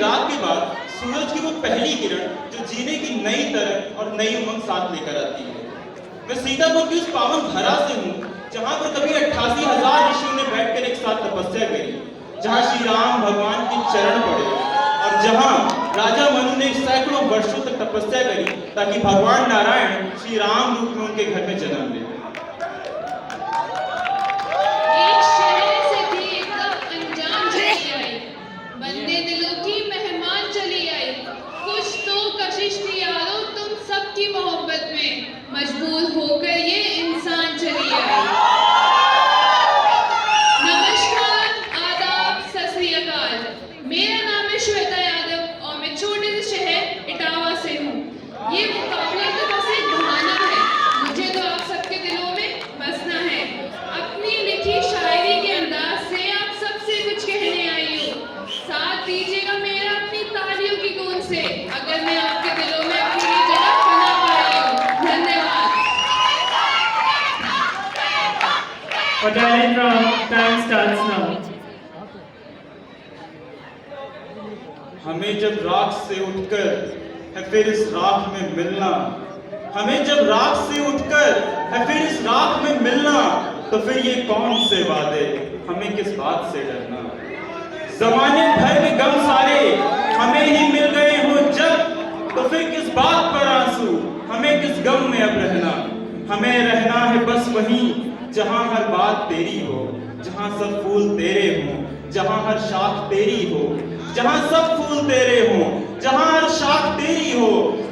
रात के बाद सूरज की वो पहली किरण जो जीने की नई तरह और नई उमंग साथ लेकर आती है। मैं सीतापुर की उस पावन धरा से हूँ जहाँ पर कभी 88,000 ऋषियों ने बैठकर एक साथ तपस्या करी, जहाँ श्री राम भगवान के चरण पड़े और जहाँ राजा मनु ने सैकड़ों वर्षों तक तपस्या करी ताकि भगवान नारायण श्री राम रूप में उनके घर में जन्म ले। एक शहर से थी एकदम अनजान चली आई, बंदे दिलों की मेहमान चली आई। कुछ तो कशिश थी यारो तुम सबकी मोहब्बत में, मजबूर होकर ये इंसान चली आई। नमस्कार, आदाब, सत श्री अकाल। मेरा नाम है श्वेता यादव और मैं छोटे से शहर इटावा से हूँ। ये मुकाबला तो बस एक बहाना है, मुझे तो आप सबके दिलों में बसना है। अपनी लिखी शायरी के अंदाज से आप सबसे कुछ कहने आई हूँ। साथ दीजिएगा मेरा अपनी तालियों की गूंज से, अगर मैं आपके दिलों में अपनी जगह बना पाई हूँ। धन्यवाद। Our talent round time starts now. हमें जब राख से उठकर है फिर इस राख में मिलना, हमें जब राख से उठकर है फिर इस राख में मिलना, तो फिर ये कौन से वादे, हमें किस बात से डरना। जमाने भर के गम सारे हमें ही मिल गए हो जब, तो फिर किस बात पर आंसू, हमें किस गम में अब रहना। हमें रहना है बस वहीं जहां हर बात तेरी हो, जहां सब फूल तेरे हों, जहां हर शाख तेरी हो, जहां सब फूल तेरे हों, जहां हर शाख तेरी हो।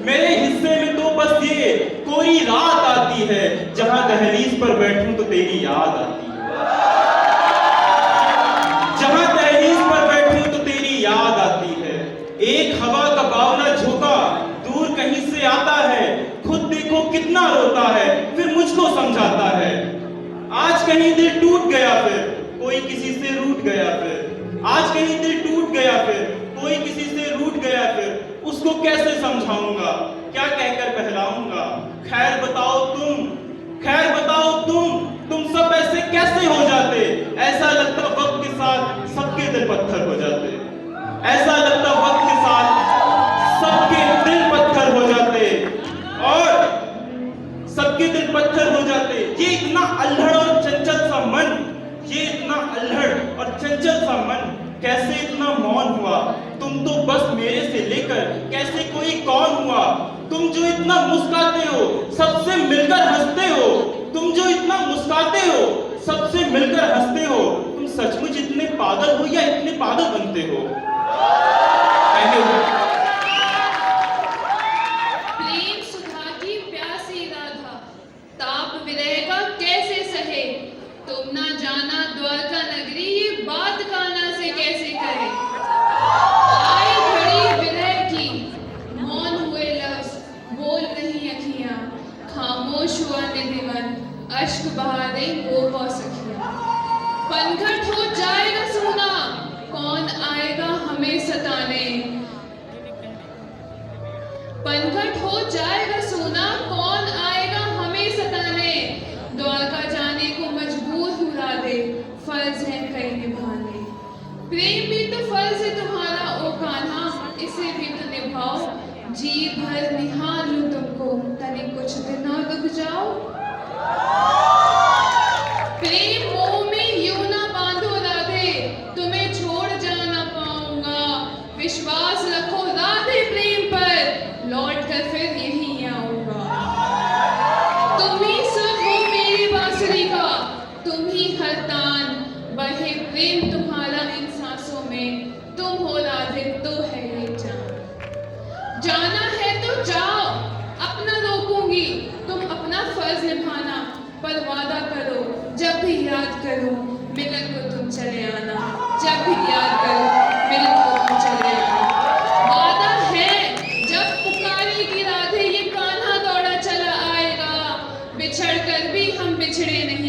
मेरे हिस्से में तो बस ये कोई रात आती है, जहां दहलीज पर बैठूं तो तेरी याद आती है, जहां दहलीज पर बैठूं तो तेरी याद आती है। एक हवा का बावला झोंका दूर कहीं से आता है, खुद देखो कितना रोता है फिर मुझको समझाता है। आज कहीं दिल टूट गया फिर कोई किसी से रूठ गया फिर, आज कहीं दिल टूट गया फिर कोई किसी से रूठ गया फिर, उसको कैसे समझाऊंगा, क्या कहकर बहलाऊंगा। खैर बताओ तुम, खैर बताओ तुम सब ऐसे कैसे हो जाते। ऐसा लगता वक्त के साथ सबके दिल पत्थर हो जाते, ऐसा लगता वक्त के साथ सबके दिल पत्थर हो जाते और सबके दिल पत्थर हो जाते। ये इतना अल्हड़ और चंचल सा मन, ये इतना अल्हड़ और चंचल सा मन कैसे इतना मौन हुआ। तुम तो बस मेरे से लेकर कैसे कोई कौन हुआ। तुम जो इतना मुस्कुराते हो सबसे मिलकर हंसते हो, तुम जो इतना मुस्कुराते हो सबसे मिलकर हंसते हो, तुम सचमुच इतने पागल हो या इतने पागल बनते हो। प्रेम सुधा की प्यासी राधा, ताप विरह का कैसे सहे। तुम ना जाना द्वारका नगरी, ये बात कान्हा से कैसे कहे। आई घड़ी विरह की, मौन हुए लफ्ज, बोल नहीं अखियां, खामोश हुआ निधिवन, अश्क बहा दे वो सखियां। पनघट हो जाएगा सोना, कौन आएगा हमें सताने। पनघट हो जाएगा सोना, कौन आएगा हमें सताने। द्वारका जाने को मजबूर हुआ दे, फर्ज है कई निभाने। प्रेम भी तो फर्ज है तुम्हारा ओ कान्हा, इसे भी तो निभाओ। जी भर निहार लूं तुमको, तनिक कुछ दिन और रुक जाओ। प्रेम मोह में यूं ना बांधो राधे, तुम्हें छोड़ जा ना पाऊंगा। विश्वास रखो राधे प्रेम पर, लौट कर फिर यहीं आऊंगा। तुम ही सुर हो मेरी बांसुरी का, तुम ही हर तान, बहे प्रेम तुम्हारा इन सांसों में। तुम हो राधे तो है ये जान। जाना है तो जाओ, अपना रोकूंगी, तुम अपना फर्ज निभाना। पर वादा करो जब भी याद करूं मिलन को तुम चले आना। जब भी याद करो मिलन को तुम चले आना। वादा है जब पुकारेगी राधे, ये कान्हा दौड़ा चला आएगा। बिछड़ कर भी हम बिछड़े नहीं।